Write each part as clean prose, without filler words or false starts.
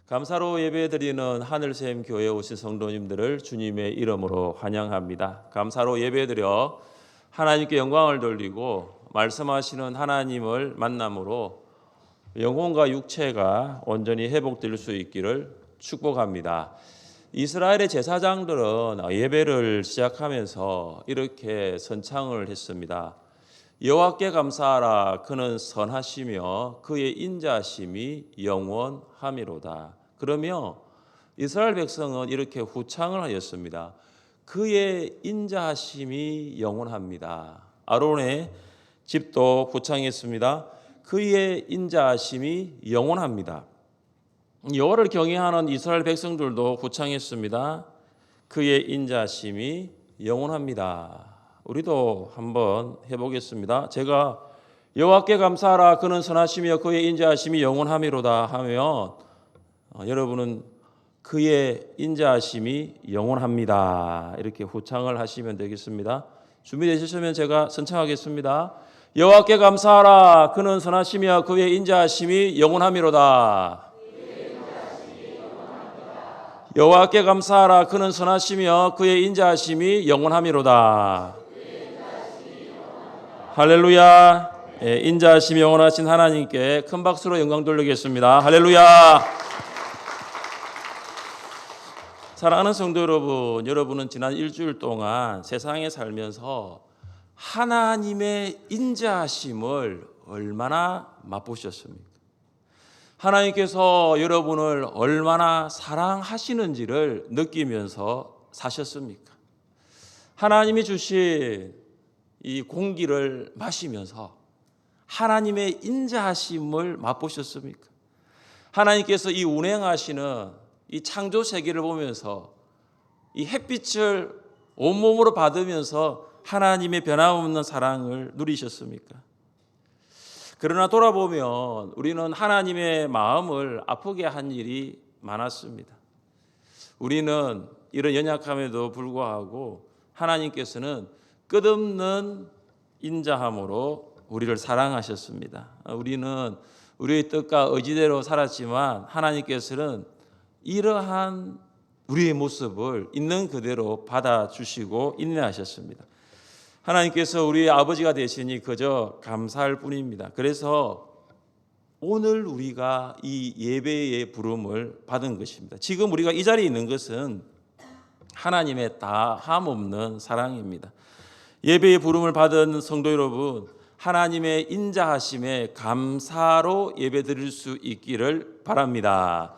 감사로 예배드리는 하늘샘 교회에 오신 성도님들을 주님의 이름으로 환영합니다. 감사로 예배드려 하나님께 영광을 돌리고 말씀하시는 하나님을 만남으로 영혼과 육체가 온전히 회복될 수 있기를 축복합니다. 이스라엘의 제사장들은 예배를 시작하면서 이렇게 선창을 했습니다. 여호와께 감사하라. 그는 선하시며 그의 인자하심이 영원하미로다. 그러며 이스라엘 백성은 이렇게 후창을 하였습니다. 그의 인자하심이 영원합니다. 아론의 집도 후창했습니다. 그의 인자하심이 영원합니다. 여호와를 경외하는 이스라엘 백성들도 후창했습니다. 그의 인자하심이 영원합니다. 우리도 한번 해보겠습니다. 제가 여호와께 감사하라. 그는 선하시며 그의 인자하심이 영원하미로다 하면 여러분은 그의 인자하심이 영원합니다. 이렇게 후창을 하시면 되겠습니다. 준비되셨으면 제가 선창하겠습니다. 여호와께 감사하라. 그는 선하시며 그의 인자하심이 영원하미로다. 여호와께 감사하라. 그는 선하시며 그의 인자하심이 영원하미로다. 할렐루야. 인자하심이 영원하신 하나님께 큰 박수로 영광 돌리겠습니다. 할렐루야. 사랑하는 성도 여러분, 여러분은 지난 일주일 동안 세상에 살면서 하나님의 인자하심을 얼마나 맛보셨습니까? 하나님께서 여러분을 얼마나 사랑하시는지를 느끼면서 사셨습니까? 하나님이 주신 이 공기를 마시면서 하나님의 인자하심을 맛보셨습니까? 하나님께서 이 운행하시는 이 창조 세계를 보면서 이 햇빛을 온몸으로 받으면서 하나님의 변함없는 사랑을 누리셨습니까? 그러나 돌아보면 우리는 하나님의 마음을 아프게 한 일이 많았습니다. 우리는 이런 연약함에도 불구하고 하나님께서는 끝없는 인자함으로 우리를 사랑하셨습니다. 우리는 우리의 뜻과 의지대로 살았지만 하나님께서는 이러한 우리의 모습을 있는 그대로 받아주시고 인내하셨습니다. 하나님께서 우리의 아버지가 되시니 그저 감사할 뿐입니다. 그래서 오늘 우리가 이 예배의 부름을 받은 것입니다. 지금 우리가 이 자리에 있는 것은 하나님의 다함 없는 사랑입니다. 예배의 부름을 받은 성도 여러분, 하나님의 인자하심에 감사로 예배드릴 수 있기를 바랍니다.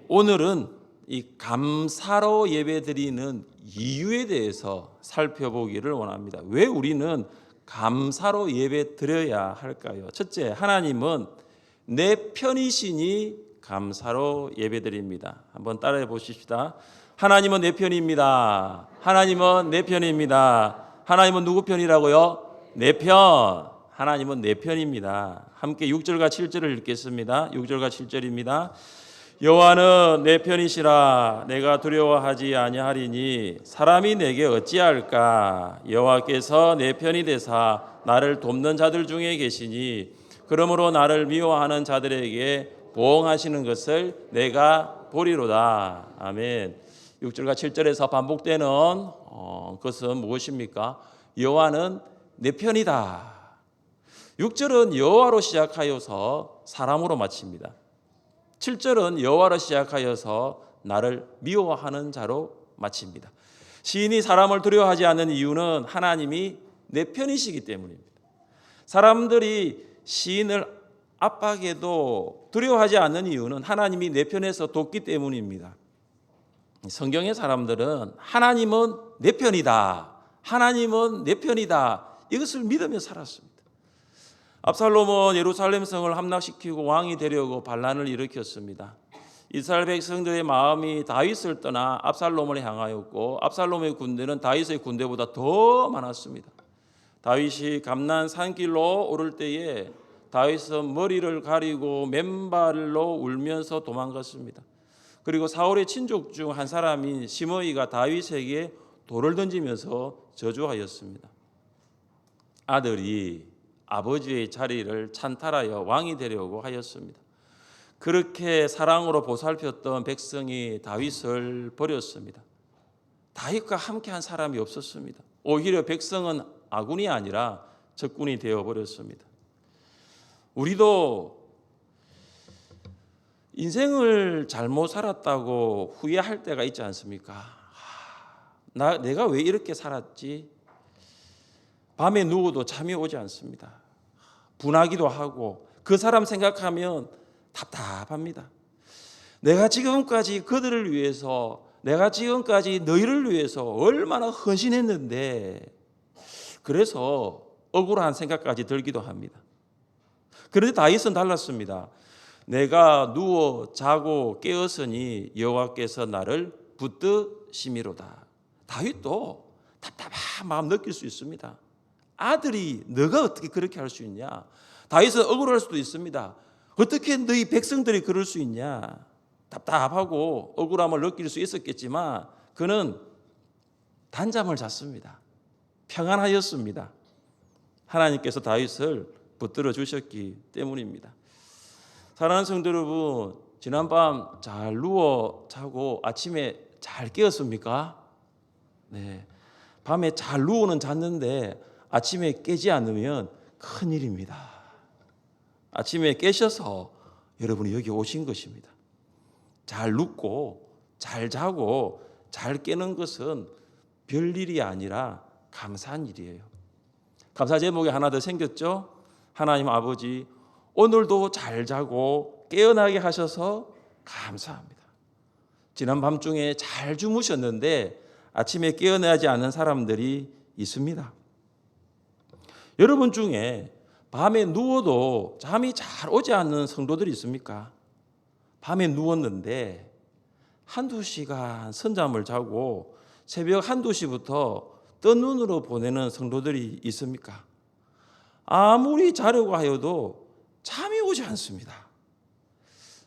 오늘은 이 감사로 예배드리는 이유에 대해서 살펴보기를 원합니다. 왜 우리는 감사로 예배드려야 할까요? 첫째, 하나님은 내 편이시니 감사로 예배드립니다. 한번 따라해 보십시다. 하나님은 내 편입니다. 하나님은 내 편입니다. 하나님은 누구 편이라고요? 내 편. 하나님은 내 편입니다. 함께 6절과 7절을 읽겠습니다. 6절과 7절입니다. 여호와는 내 편이시라. 내가 두려워하지 아니하리니 사람이 내게 어찌할까? 여호와께서 내 편이 되사 나를 돕는 자들 중에 계시니 그러므로 나를 미워하는 자들에게 보응하시는 것을 내가 보리로다. 아멘. 6절과 7절에서 반복되는 것은 무엇입니까? 여호와는 내 편이다. 6절은 여호와로 시작하여서 사람으로 마칩니다. 7절은 여호와로 시작하여서 나를 미워하는 자로 마칩니다. 시인이 사람을 두려워하지 않는 이유는 하나님이 내 편이시기 때문입니다. 사람들이 시인을 압박해도 두려워하지 않는 이유는 하나님이 내 편에서 돕기 때문입니다. 성경의 사람들은 하나님은 내 편이다. 하나님은 내 편이다. 이것을 믿으며 살았습니다. 압살롬은 예루살렘 성을 함락시키고 왕이 되려고 반란을 일으켰습니다. 이스라엘 백성들의 마음이 다윗을 떠나 압살롬을 향하였고 압살롬의 군대는 다윗의 군대보다 더 많았습니다. 다윗이 감난 산길로 오를 때에 다윗은 머리를 가리고 맨발로 울면서 도망갔습니다. 그리고 사울의 친족 중 한 사람인 시므이가 다윗에게 돌을 던지면서 저주하였습니다. 아들이 아버지의 자리를 찬탈하여 왕이 되려고 하였습니다. 그렇게 사랑으로 보살폈던 백성이 다윗을 버렸습니다. 다윗과 함께한 사람이 없었습니다. 오히려 백성은 아군이 아니라 적군이 되어버렸습니다. 우리도 인생을 잘못 살았다고 후회할 때가 있지 않습니까? 내가 왜 이렇게 살았지? 밤에 누워도 잠이 오지 않습니다. 분하기도 하고 그 사람 생각하면 답답합니다. 내가 지금까지 그들을 위해서, 내가 지금까지 너희를 위해서 얼마나 헌신했는데, 그래서 억울한 생각까지 들기도 합니다. 그런데 다윗은 달랐습니다. 내가 누워 자고 깨었으니 여호와께서 나를 붙드심이로다. 다윗도 답답한 마음 느낄 수 있습니다. 아들이 너가 어떻게 그렇게 할 수 있냐? 다윗은 억울할 수도 있습니다. 어떻게 너희 백성들이 그럴 수 있냐? 답답하고 억울함을 느낄 수 있었겠지만 그는 단잠을 잤습니다. 평안하였습니다. 하나님께서 다윗을 붙들어 주셨기 때문입니다. 사랑하는 성도 여러분, 지난밤 잘 누워 자고 아침에 잘 깨었습니까? 네. 밤에 잘 누워는 잤는데 아침에 깨지 않으면 큰일입니다. 아침에 깨셔서 여러분이 여기 오신 것입니다. 잘 눕고 잘 자고 잘 깨는 것은 별일이 아니라 감사한 일이에요. 감사 제목이 하나 더 생겼죠? 하나님 아버지, 오늘도 잘 자고 깨어나게 하셔서 감사합니다. 지난 밤중에 잘 주무셨는데 아침에 깨어나지 않는 사람들이 있습니다. 여러분 중에 밤에 누워도 잠이 잘 오지 않는 성도들이 있습니까? 밤에 누웠는데 한두 시간 선잠을 자고 새벽 한두 시부터 뜬 눈으로 보내는 성도들이 있습니까? 아무리 자려고 하여도 잠이 오지 않습니다.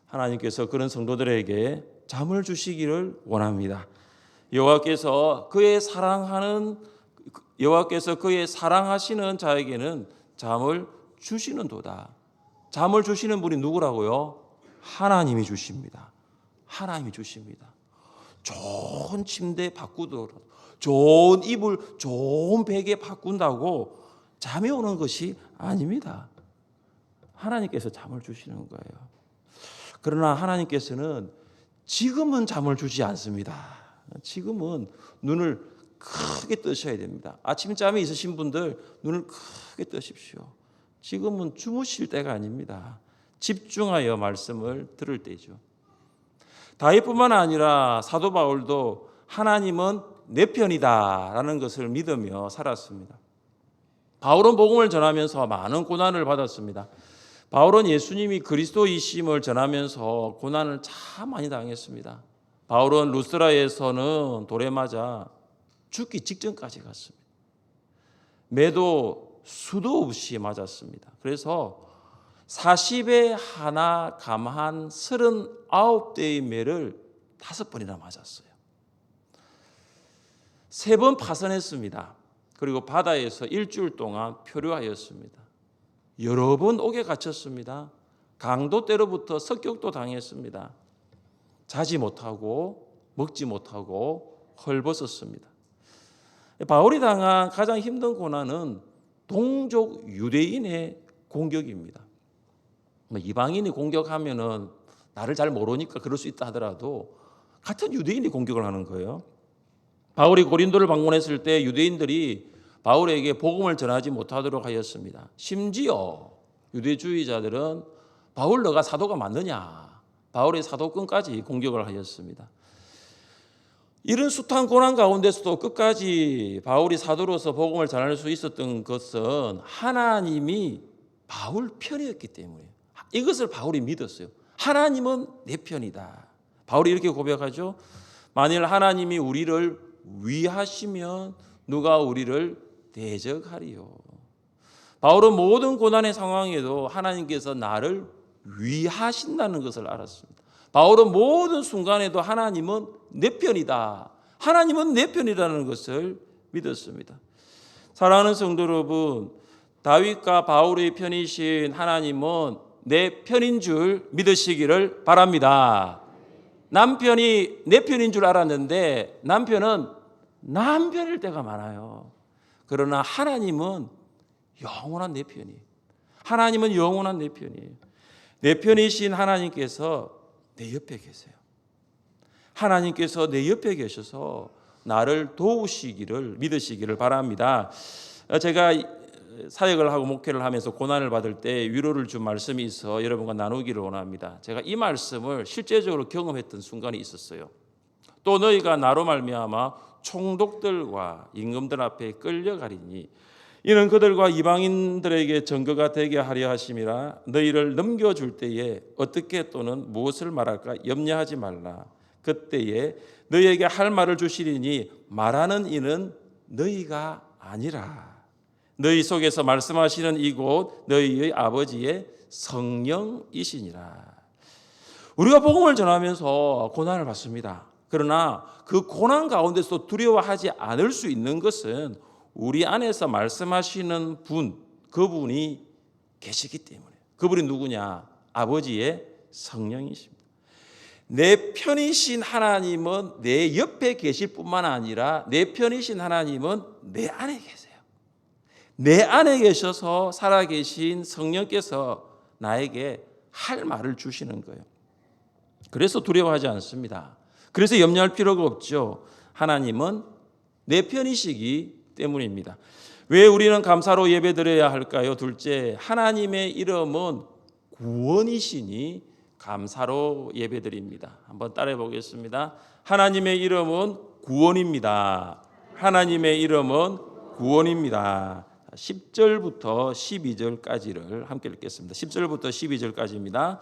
하나님께서 그런 성도들에게 잠을 주시기를 원합니다. 여호와께서 그의 사랑하시는 자에게는 잠을 주시는도다. 잠을 주시는 분이 누구라고요? 하나님이 주십니다. 하나님이 주십니다. 좋은 침대 바꾸더라도, 좋은 이불, 좋은 베개 바꾼다고 잠이 오는 것이 아닙니다. 하나님께서 잠을 주시는 거예요. 그러나 하나님께서는 지금은 잠을 주지 않습니다. 지금은 눈을 크게 뜨셔야 됩니다. 아침잠이 있으신 분들 눈을 크게 뜨십시오. 지금은 주무실 때가 아닙니다. 집중하여 말씀을 들을 때죠. 다윗뿐만 아니라 사도 바울도 하나님은 내 편이다라는 것을 믿으며 살았습니다. 바울은 복음을 전하면서 많은 고난을 받았습니다. 바울은 예수님이 그리스도이심을 전하면서 고난을 참 많이 당했습니다. 바울은 루스드라에서는 돌에 맞아 죽기 직전까지 갔습니다. 매도 수도 없이 맞았습니다. 그래서 40에 하나 감한 39대의 매를 5번이나 맞았어요. 3번 파선했습니다. 그리고 바다에서 일주일 동안 표류하였습니다. 여러 번 옥에 갇혔습니다. 강도 때로부터 습격도 당했습니다. 자지 못하고 먹지 못하고 헐벗었습니다. 바울이 당한 가장 힘든 고난은 동족 유대인의 공격입니다. 이방인이 공격하면은 나를 잘 모르니까 그럴 수 있다 하더라도 같은 유대인이 공격을 하는 거예요. 바울이 고린도를 방문했을 때 유대인들이 바울에게 복음을 전하지 못하도록 하였습니다. 심지어 유대주의자들은 바울 너가 사도가 맞느냐, 바울의 사도권까지 공격을 하였습니다. 이런 숱한 고난 가운데서도 끝까지 바울이 사도로서 복음을 전할 수 있었던 것은 하나님이 바울 편이었기 때문이에요. 이것을 바울이 믿었어요. 하나님은 내 편이다. 바울이 이렇게 고백하죠. 만일 하나님이 우리를 위하시면 누가 우리를 대적하리요. 바울은 모든 고난의 상황에도 하나님께서 나를 위하신다는 것을 알았습니다. 바울은 모든 순간에도 하나님은 내 편이다. 하나님은 내 편이라는 것을 믿었습니다. 사랑하는 성도 여러분, 다윗과 바울의 편이신 하나님은 내 편인 줄 믿으시기를 바랍니다. 남편이 내 편인 줄 알았는데 남편은 남편일 때가 많아요. 그러나 하나님은 영원한 내 편이에요. 하나님은 영원한 내 편이에요. 내 편이신 하나님께서 내 옆에 계세요. 하나님께서 내 옆에 계셔서 나를 도우시기를 믿으시기를 바랍니다. 제가 사역을 하고 목회를 하면서 고난을 받을 때 위로를 준 말씀이 있어 여러분과 나누기를 원합니다. 제가 이 말씀을 실제적으로 경험했던 순간이 있었어요. 또 너희가 나로 말미암아 총독들과 임금들 앞에 끌려가리니 이는 그들과 이방인들에게 증거가 되게 하려 하심이라. 너희를 넘겨줄 때에 어떻게 또는 무엇을 말할까 염려하지 말라. 그때에 너희에게 할 말을 주시리니 말하는 이는 너희가 아니라 너희 속에서 말씀하시는 이곳 너희의 아버지의 성령이시니라. 우리가 복음을 전하면서 고난을 받습니다. 그러나 그 고난 가운데서 두려워하지 않을 수 있는 것은 우리 안에서 말씀하시는 분, 그분이 계시기 때문에. 그분이 누구냐? 아버지의 성령이십니다. 내 편이신 하나님은 내 옆에 계실 뿐만 아니라 내 편이신 하나님은 내 안에 계세요. 내 안에 계셔서 살아계신 성령께서 나에게 할 말을 주시는 거예요. 그래서 두려워하지 않습니다. 그래서 염려할 필요가 없죠. 하나님은 내 편이시기 때문입니다. 왜 우리는 감사로 예배드려야 할까요? 둘째, 하나님의 이름은 구원이시니 감사로 예배드립니다. 한번 따라해 보겠습니다. 하나님의 이름은 구원입니다. 하나님의 이름은 구원입니다. 10절부터 12절까지를 함께 읽겠습니다. 10절부터 12절까지입니다.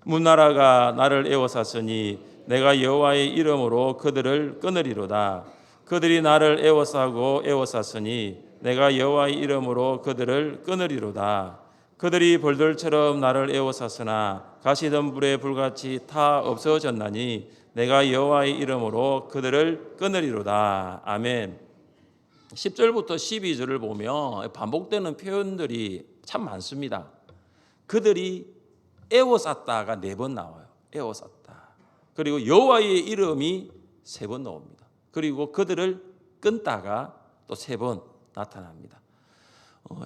문나라가 나를 애워쌌으니 내가 여호와의 이름으로 그들을 끊으리로다. 그들이 나를 애워싸고 내가 여호와의 이름으로 그들을 끊으리로다. 그들이 벌들처럼 나를 애워쌌으나 가시던 불에 불같이 타 없어졌나니 내가 여호와의 이름으로 그들을 끊으리로다. 아멘. 10절부터 12절을 보면 반복되는 표현들이 참 많습니다. 그들이 애워쌌다가 4번 나와요. 애워쌌다. 그리고 여호와의 이름이 3번 나옵니다. 그리고 그들을 끊다가 또 3번 나타납니다.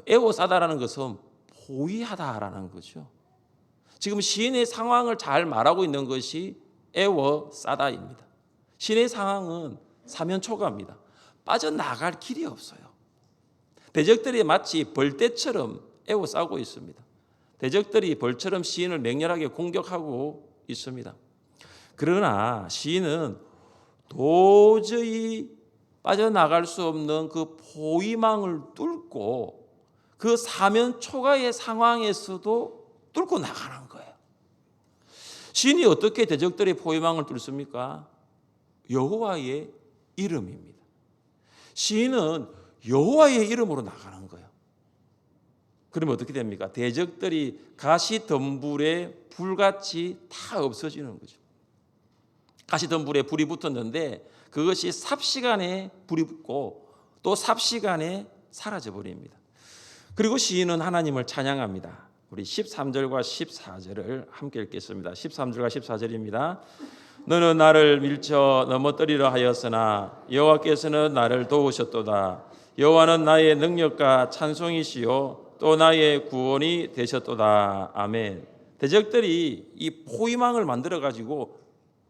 애워싸다라는 것은 포위하다라는 거죠. 지금 시인의 상황을 잘 말하고 있는 것이 애워싸다입니다. 시인의 상황은 사면초가입니다. 빠져나갈 길이 없어요. 대적들이 마치 벌떼처럼 애워싸고 있습니다. 대적들이 벌처럼 시인을 맹렬하게 공격하고 있습니다. 그러나 시인은 도저히 빠져나갈 수 없는 그 포위망을 뚫고 그 사면초가의 상황에서도 뚫고 나가는 거예요. 시인이 어떻게 대적들의 포위망을 뚫습니까? 여호와의 이름입니다. 시인은 여호와의 이름으로 나가는 거예요. 그러면 어떻게 됩니까? 대적들이 가시덤불에 불같이 다 없어지는 거죠. 가시덤불에 불이 붙었는데 그것이 삽시간에 불이 붙고 또 삽시간에 사라져 버립니다. 그리고 시인은 하나님을 찬양합니다. 우리 13절과 14절을 함께 읽겠습니다. 13절과 14절입니다. 너는 나를 밀쳐 넘어뜨리려 하였으나 여호와께서는 나를 도우셨도다. 여호와는 나의 능력과 찬송이시요 또 나의 구원이 되셨도다. 아멘. 대적들이 이 포위망을 만들어 가지고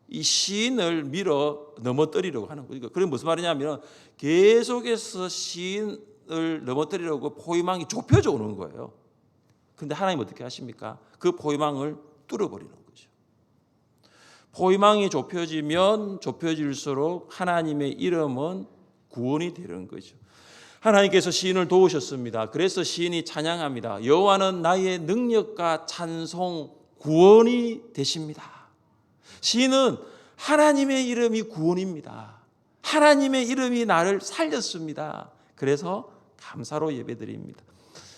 이 시인을 밀어 넘어뜨리려고 하는 거예요. 그게 무슨 말이냐면 계속해서 시인을 넘어뜨리려고 포위망이 좁혀져 오는 거예요. 그런데 하나님 어떻게 하십니까? 그 포위망을 뚫어버리는 거죠. 포위망이 좁혀지면 좁혀질수록 하나님의 이름은 구원이 되는 거죠. 하나님께서 시인을 도우셨습니다. 그래서 시인이 찬양합니다. 여호와는 나의 능력과 찬송, 구원이 되십니다. 시인은 하나님의 이름이 구원입니다. 하나님의 이름이 나를 살렸습니다. 그래서 감사로 예배드립니다.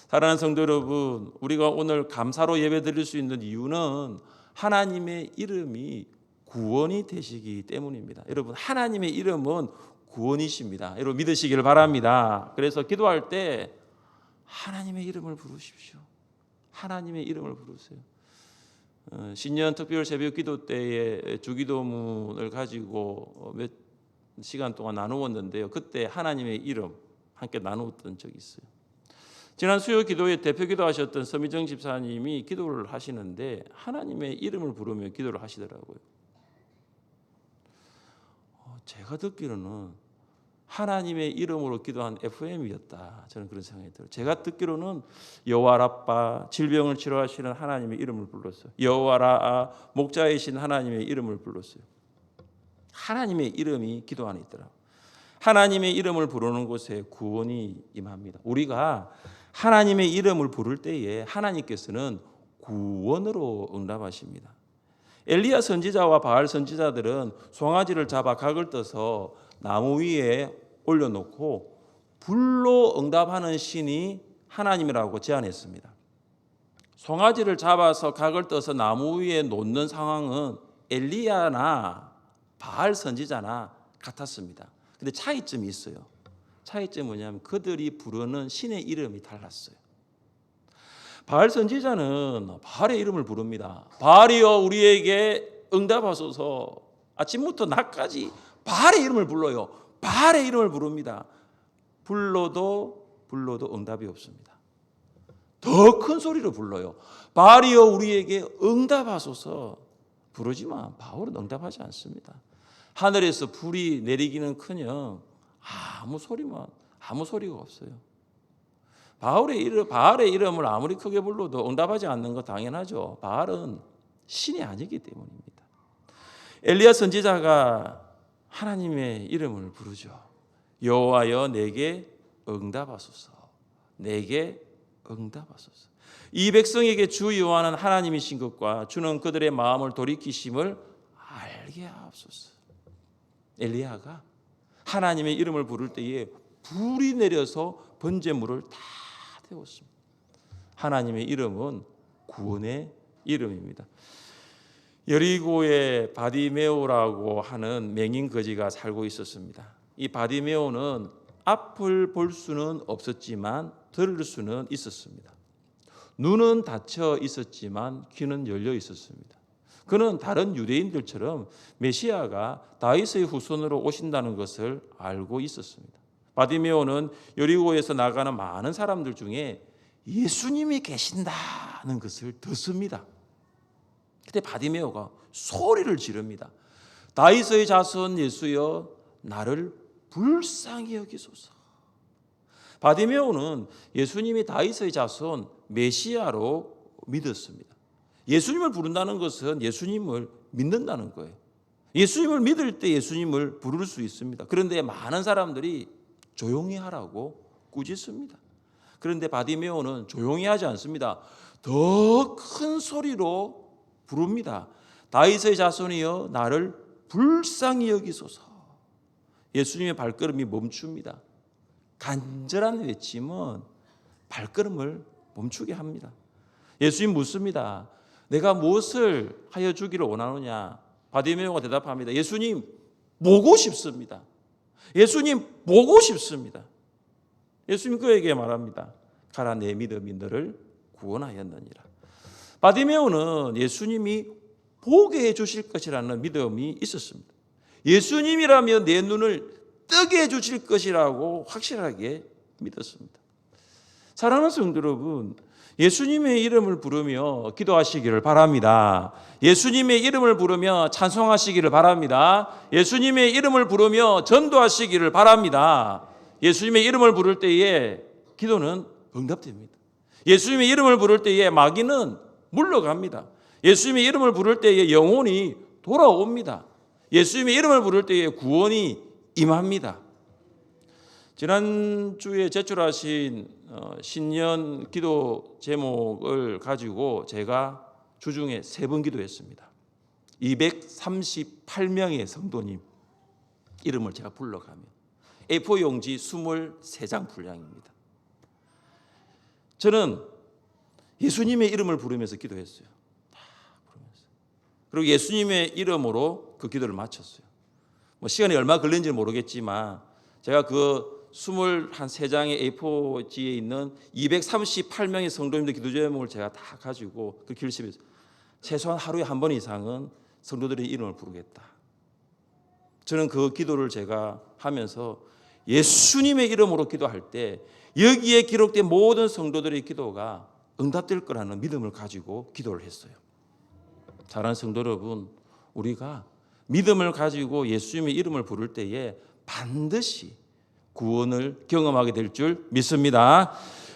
사랑하는 성도 여러분, 우리가 오늘 감사로 예배드릴 수 있는 이유는 하나님의 이름이 구원이 되시기 때문입니다. 여러분, 하나님의 이름은 구원이십니다. 여러분 믿으시기를 바랍니다. 그래서 기도할 때 하나님의 이름을 부르십시오. 하나님의 이름을 부르세요. 신년 특별 새벽 기도 때에 주기도문을 가지고 몇 시간 동안 나누었는데요. 그때 하나님의 이름 함께 나누었던 적이 있어요. 지난 수요 기도에 대표 기도하셨던 서미정 집사님이 기도를 하시는데 하나님의 이름을 부르며 기도를 하시더라고요. 제가 듣기로는 하나님의 이름으로 기도한 FM이었다. 저는 그런 생각이 들어요. 제가 듣기로는 여호와 라빠, 질병을 치료하시는 하나님의 이름을 불렀어요. 여호와 라, 목자이신 하나님의 이름을 불렀어요. 하나님의 이름이 기도 안에 있더라고요. 하나님의 이름을 부르는 곳에 구원이 임합니다. 우리가 하나님의 이름을 부를 때에 하나님께서는 구원으로 응답하십니다. 엘리야 선지자와 바알 선지자들은 송아지를 잡아 각을 떠서 나무 위에 올려놓고 불로 응답하는 신이 하나님이라고 제안했습니다. 송아지를 잡아서 각을 떠서 나무 위에 놓는 상황은 엘리야나 바알 선지자나 같았습니다. 근데 차이점이 있어요. 차이점이 뭐냐면 그들이 부르는 신의 이름이 달랐어요. 바알 선지자는 바알의 이름을 부릅니다. 바알이여 우리에게 응답하소서. 아침부터 낮까지 바알의 이름을 불러요. 바알의 이름을 부릅니다. 불러도 응답이 없습니다. 더 큰 소리로 불러요. 바알이여 우리에게 응답하소서. 부르지만 바울은 응답하지 않습니다. 하늘에서 불이 내리기는 커녕 아무 소리가 없어요. 바알의 이름을 아무리 크게 불러도 응답하지 않는 거 당연하죠. 바알은 신이 아니기 때문입니다. 엘리야 선지자가 하나님의 이름을 부르죠. 여호와여 내게 응답하소서. 내게 응답하소서. 이 백성에게 주 여호와는 하나님이신 것과 주는 그들의 마음을 돌이키심을 알게 하옵소서. 엘리야가 하나님의 이름을 부를 때에 불이 내려서 번제물을 다 태웠습니다. 하나님의 이름은 구원의 이름입니다. 여리고에 바디메오라고 하는 맹인 거지가 살고 있었습니다. 이 바디메오는 앞을 볼 수는 없었지만 들을 수는 있었습니다. 눈은 닫혀 있었지만 귀는 열려 있었습니다. 그는 다른 유대인들처럼 메시아가 다윗의 후손으로 오신다는 것을 알고 있었습니다. 바디메오는 여리고에서 나가는 많은 사람들 중에 예수님이 계신다는 것을 듣습니다. 그때 바디메오가 소리를 지릅니다. 다윗의 자손 예수여 나를 불쌍히 여기소서. 바디메오는 예수님이 다윗의 자손 메시아로 믿었습니다. 예수님을 부른다는 것은 예수님을 믿는다는 거예요. 예수님을 믿을 때 예수님을 부를 수 있습니다. 그런데 많은 사람들이 조용히 하라고 꾸짖습니다. 그런데 바디메오는 조용히 하지 않습니다. 더 큰 소리로 부릅니다. 다윗의 자손이여 나를 불쌍히 여기소서. 예수님의 발걸음이 멈춥니다. 간절한 외침은 발걸음을 멈추게 합니다. 예수님 묻습니다. 내가 무엇을 하여 주기를 원하느냐? 바디메오가 대답합니다. 예수님 보고 싶습니다. 예수님 보고 싶습니다. 예수님 그에게 말합니다. 가라 내 믿음이 너를 구원하였느니라. 바디메오는 예수님이 보게 해 주실 것이라는 믿음이 있었습니다. 예수님이라면 내 눈을 뜨게 해 주실 것이라고 확실하게 믿었습니다. 사랑하는 성도 여러분, 예수님의 이름을 부르며 기도하시기를 바랍니다. 예수님의 이름을 부르며 찬송하시기를 바랍니다. 예수님의 이름을 부르며 전도하시기를 바랍니다. 예수님의 이름을 부를 때에 기도는 응답됩니다. 예수님의 이름을 부를 때에 마귀는 물러갑니다. 예수님의 이름을 부를 때에 영혼이 돌아옵니다. 예수님의 이름을 부를 때에 구원이 임합니다. 지난주에 제출하신 신년 기도 제목을 가지고 제가 주중에 3번 기도했습니다. 238명의 성도님 이름을 제가 불러가며 A4 용지 23장 분량입니다. 저는 예수님의 이름을 부르면서 기도했어요. 그리고 예수님의 이름으로 그 기도를 마쳤어요. 시간이 얼마 걸린지 모르겠지만 제가 그 23장의 A4지에 있는 238명의 성도님들 기도 제목을 제가 다 가지고 그 길심에서 최소한 하루에 한 번 이상은 성도들의 이름을 부르겠다. 저는 그 기도를 제가 하면서 예수님의 이름으로 기도할 때 여기에 기록된 모든 성도들의 기도가 응답될 거라는 믿음을 가지고 기도를 했어요. 사랑하는 성도 여러분, 우리가 믿음을 가지고 예수님의 이름을 부를 때에 반드시 구원을 경험하게 될 줄 믿습니다.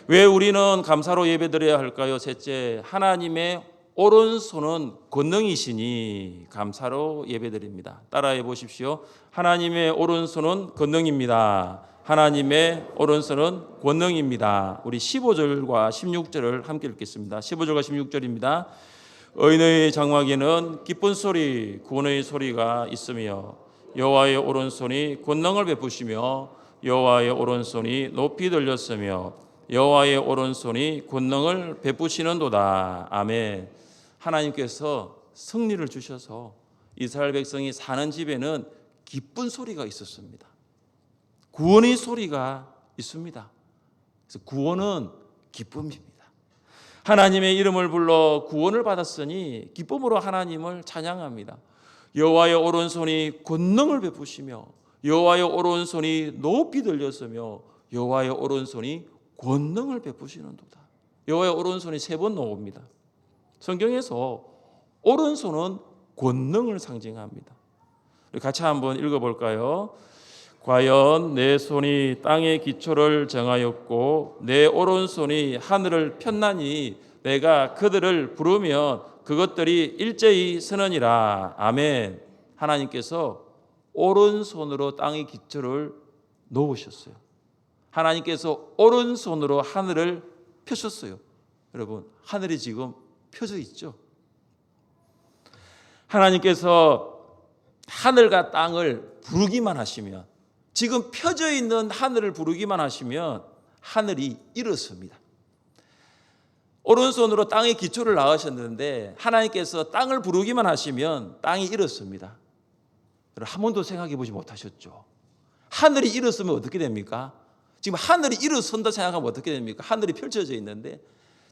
왜 우리는 감사로 예배드려야 할까요? 셋째, 하나님의 오른손은 권능이시니 감사로 예배드립니다. 따라해 보십시오. 하나님의 오른손은 권능입니다. 하나님의 오른손은 권능입니다. 우리 15절과 16절을 함께 읽겠습니다. 15절과 16절입니다. 의인의 장막에는 기쁜 소리, 구원의 소리가 있으며 여호와의 오른손이 권능을 베푸시며 여호와의 오른손이 높이 들렸으며 여호와의 오른손이 권능을 베푸시는도다. 아멘. 하나님께서 승리를 주셔서 이스라엘 백성이 사는 집에는 기쁜 소리가 있었습니다. 구원의 소리가 있습니다. 그래서 구원은 기쁨입니다. 하나님의 이름을 불러 구원을 받았으니 기쁨으로 하나님을 찬양합니다. 여호와의 오른손이 권능을 베푸시며 여호와의 오른손이 높이 들렸으며 여호와의 오른손이 권능을 베푸시는도다. 여호와의 오른손이 3번 나옵니다. 성경에서 오른손은 권능을 상징합니다. 같이 한번 읽어볼까요? 과연 내 손이 땅의 기초를 정하였고 내 오른손이 하늘을 폈나니 내가 그들을 부르면 그것들이 일제히 서느니라. 아멘. 하나님께서 오른손으로 땅의 기초를 놓으셨어요. 하나님께서 오른손으로 하늘을 펴셨어요. 여러분, 하늘이 지금 펴져 있죠. 하나님께서 하늘과 땅을 부르기만 하시면, 지금 펴져 있는 하늘을 부르기만 하시면 하늘이 일어섭니다. 오른손으로 땅의 기초를 낳으셨는데 하나님께서 땅을 부르기만 하시면 땅이 일어섭니다. 한 번도 생각해 보지 못하셨죠? 하늘이 일어서면 어떻게 됩니까? 지금 하늘이 일어선다 생각하면 어떻게 됩니까? 하늘이 펼쳐져 있는데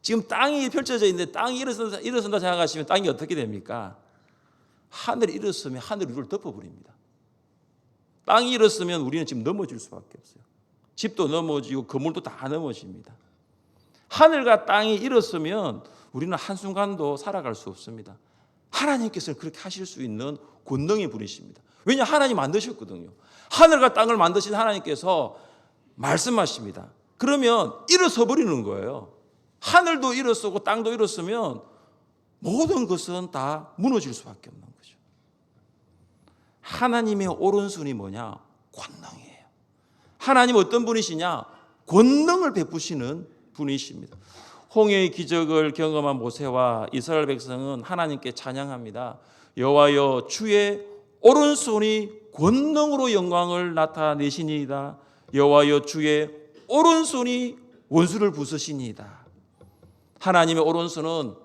지금 땅이 펼쳐져 있는데 땅이 일어선다 생각하시면 땅이 어떻게 됩니까? 하늘이 일어서면 하늘이 우리를 덮어버립니다. 땅이 일어서면 우리는 지금 넘어질 수밖에 없어요. 집도 넘어지고 건물도 다 넘어집니다. 하늘과 땅이 일어서면 우리는 한순간도 살아갈 수 없습니다. 하나님께서는 그렇게 하실 수 있는 권능의 분이십니다. 왜냐, 하나님 만드셨거든요. 하늘과 땅을 만드신 하나님께서 말씀하십니다. 그러면 일어서 버리는 거예요. 하늘도 일어서고 땅도 일어서면 모든 것은 다 무너질 수밖에 없는 거죠. 하나님의 오른손이 뭐냐? 권능이에요. 하나님 어떤 분이시냐? 권능을 베푸시는 분이십니다. 홍해의 기적을 경험한 모세와 이스라엘 백성은 하나님께 찬양합니다. 여호와여, 주의 오른손이 권능으로 영광을 나타내시니이다. 여호와여, 주의 오른손이 원수를 부수시니이다. 하나님의 오른손은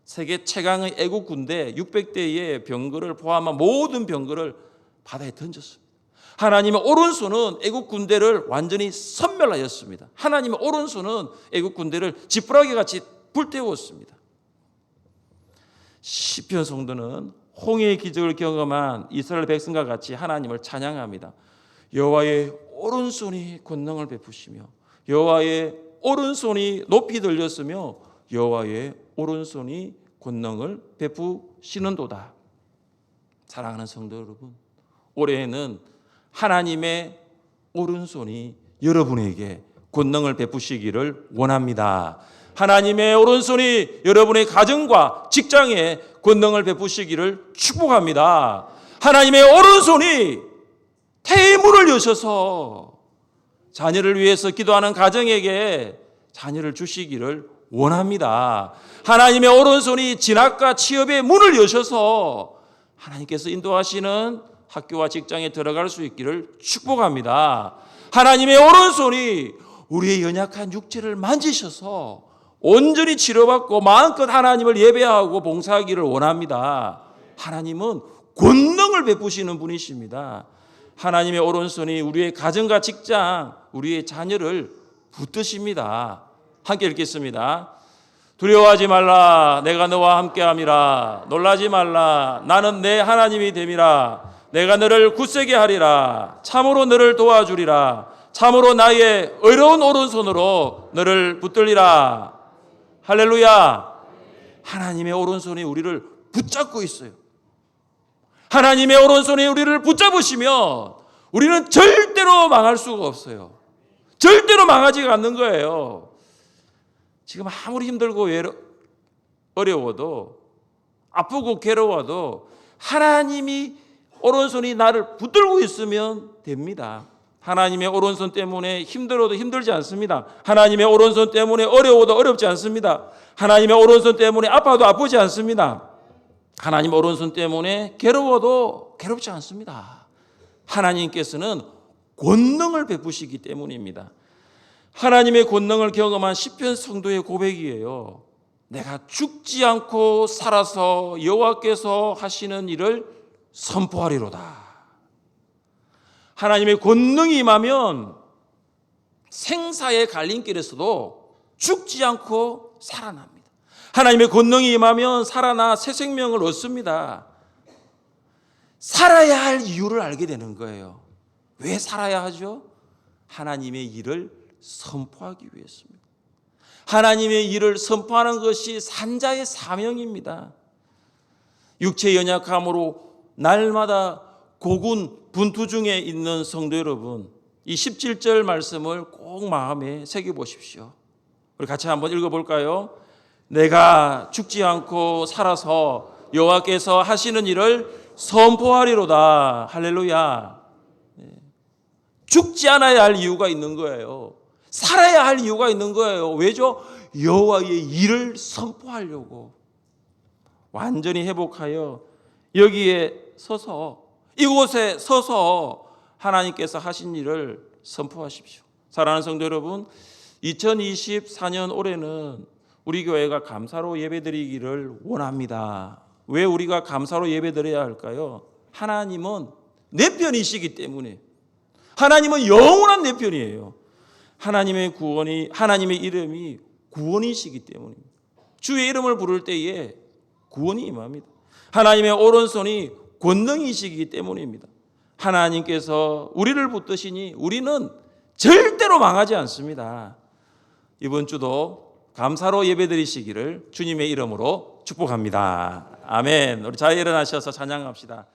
세계 최강의 애국 군대 600대의 병거를 포함한 모든 병거를 바다에 던졌습니다. 하나님의 오른손은 애국 군대를 완전히 섬멸하였습니다. 하나님의 오른손은 애국 군대를 지푸라기 같이 불태웠습니다. 시편 성도는 홍해의 기적을 경험한 이스라엘 백성과 같이 하나님을 찬양합니다. 여호와의 오른손이 권능을 베푸시며 여호와의 오른손이 높이 들렸으며 여호와의 오른손이 권능을 베푸시는도다. 사랑하는 성도 여러분, 올해에는 하나님의 오른손이 여러분에게 권능을 베푸시기를 원합니다. 하나님의 오른손이 여러분의 가정과 직장에 권능을 베푸시기를 축복합니다. 하나님의 오른손이 태의 문을 여셔서 자녀를 위해서 기도하는 가정에게 자녀를 주시기를 원합니다. 하나님의 오른손이 진학과 취업의 문을 여셔서 하나님께서 인도하시는 학교와 직장에 들어갈 수 있기를 축복합니다. 하나님의 오른손이 우리의 연약한 육체를 만지셔서 온전히 치료받고 마음껏 하나님을 예배하고 봉사하기를 원합니다. 하나님은 권능을 베푸시는 분이십니다. 하나님의 오른손이 우리의 가정과 직장, 우리의 자녀를 붙드십니다. 함께 읽겠습니다. 두려워하지 말라. 내가 너와 함께함이라. 놀라지 말라. 나는 내 하나님이 됨이라. 내가 너를 굳세게 하리라. 참으로 너를 도와주리라. 참으로 나의 의로운 오른손으로 너를 붙들리라. 할렐루야. 하나님의 오른손이 우리를 붙잡고 있어요. 하나님의 오른손이 우리를 붙잡으시면 우리는 절대로 망할 수가 없어요. 절대로 망하지가 않는 거예요. 지금 아무리 힘들고 어려워도 아프고 괴로워도 하나님이 오른손이 나를 붙들고 있으면 됩니다. 하나님의 오른손 때문에 힘들어도 힘들지 않습니다. 하나님의 오른손 때문에 어려워도 어렵지 않습니다. 하나님의 오른손 때문에 아파도 아프지 않습니다. 하나님 오른손 때문에 괴로워도 괴롭지 않습니다. 하나님께서는 권능을 베푸시기 때문입니다. 하나님의 권능을 경험한 시편 성도의 고백이에요. 내가 죽지 않고 살아서 여호와께서 하시는 일을 선포하리로다. 하나님의 권능이 임하면 생사의 갈림길에서도 죽지 않고 살아납니다. 하나님의 권능이 임하면 살아나 새 생명을 얻습니다. 살아야 할 이유를 알게 되는 거예요. 왜 살아야 하죠? 하나님의 일을 선포하기 위해서입니다. 하나님의 일을 선포하는 것이 산자의 사명입니다. 육체 연약함으로 날마다 고군 분투 중에 있는 성도 여러분, 이 17절 말씀을 꼭 마음에 새겨보십시오. 우리 같이 한번 읽어볼까요? 내가 죽지 않고 살아서 여호와께서 하시는 일을 선포하리로다. 할렐루야. 죽지 않아야 할 이유가 있는 거예요. 살아야 할 이유가 있는 거예요. 왜죠? 여호와의 일을 선포하려고. 완전히 회복하여 여기에 서서, 이곳에 서서 하나님께서 하신 일을 선포하십시오. 사랑하는 성도 여러분, 2024년 올해는 우리 교회가 감사로 예배드리기를 원합니다. 왜 우리가 감사로 예배드려야 할까요? 하나님은 내 편이시기 때문에. 하나님은 영원한 내 편이에요. 하나님의 구원이, 하나님의 이름이 구원이시기 때문입니다. 주의 이름을 부를 때에 구원이 임합니다. 하나님의 오른손이 권능이시기 때문입니다. 하나님께서 우리를 붙드시니 우리는 절대로 망하지 않습니다. 이번 주도 감사로 예배드리시기를 주님의 이름으로 축복합니다. 아멘. 우리 자리에 일어나셔서 찬양합시다.